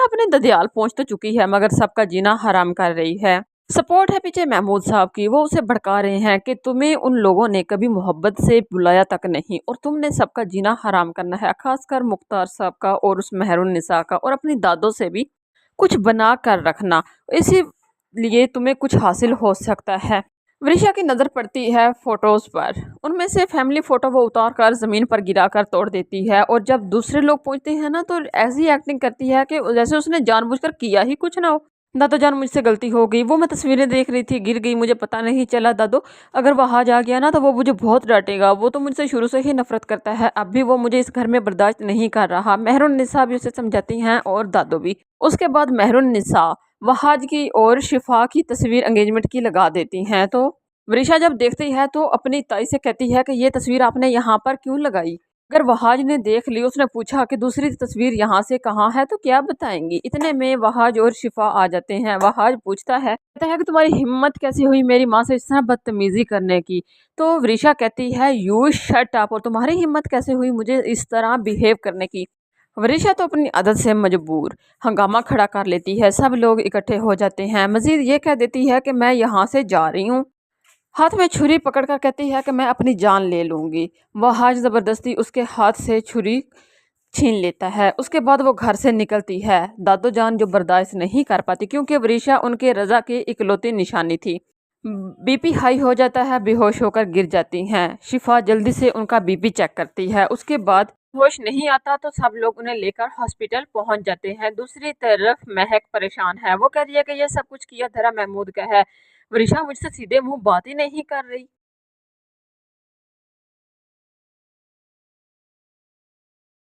अपने ददियाल पहुंच तो चुकी है मगर सबका जीना हराम कर रही है। सपोर्ट है पीछे महमूद साहब की, वो उसे भड़का रहे हैं कि तुम्हें उन लोगों ने कभी मोहब्बत से बुलाया तक नहीं और तुमने सबका जीना हराम करना है, खासकर मुख्तार साहब का और उस मेहरुन्निसा का, और अपनी दादों से भी कुछ बना कर रखना, इसीलिए तुम्हें कुछ हासिल हो सकता है। वृषा की नज़र पड़ती है फोटोज़ पर, उनमें से फैमिली फ़ोटो वो उतार कर ज़मीन पर गिरा कर तोड़ देती है और जब दूसरे लोग पहुंचते हैं ना तो ऐसी एक्टिंग करती है कि जैसे उसने जानबूझकर किया ही कुछ ना हो। दादो जान मुझसे गलती हो गई, वो मैं तस्वीरें देख रही थी, गिर गई, मुझे पता नहीं चला दादो। अगर वहाँ जा गया ना तो वो मुझे बहुत डांटेगा, वो तो मुझसे शुरू से ही नफरत करता है, अब भी वो मुझे इस घर में बर्दाश्त नहीं कर रहा। मेहरुन्निसा भी उसे समझाती हैं और दादो भी। उसके बाद मेहरुन्निसा वहाज की और शिफा की तस्वीर एंगेजमेंट की लगा देती हैं, तो वृषा जब देखती है तो अपनी ताई से कहती है कि ये तस्वीर आपने यहाँ पर क्यों लगाई। अगर वहाज ने देख ली, उसने पूछा कि दूसरी तस्वीर यहाँ से कहाँ है तो क्या बताएंगी। इतने में वहाज और शिफा आ जाते हैं। वहाज पूछता है, कहता है कि तुम्हारी हिम्मत कैसी हुई मेरी माँ से इस तरह बदतमीजी करने की। तो वृषा कहती है यू शट अप, और तुम्हारी हिम्मत कैसे हुई मुझे इस तरह बिहेव करने की। वृषा तो अपनी आदत से मजबूर हंगामा खड़ा कर लेती है, सब लोग इकट्ठे हो जाते हैं। मजीद ये कह देती है कि मैं यहाँ से जा रही हूँ, हाथ में छुरी पकड़कर कहती है कि मैं अपनी जान ले लूंगी। वहाज ज़बरदस्ती उसके हाथ से छुरी छीन लेता है। उसके बाद वो घर से निकलती है। दादो जान जो बर्दाश्त नहीं कर पाती क्योंकि वृषा उनके रजा की इकलौती निशानी थी। बीपी हाई हो जाता है, बेहोश होकर गिर जाती हैं। शिफा जल्दी से उनका बीपी चेक करती है, उसके बाद होश नहीं आता तो सब लोग उन्हें लेकर हॉस्पिटल पहुंच जाते हैं। दूसरी तरफ महक परेशान है, वो कह रही है कि ये सब कुछ किया धरा महमूद का है, वृषा मुझसे सीधे मुंह बात ही नहीं कर रही।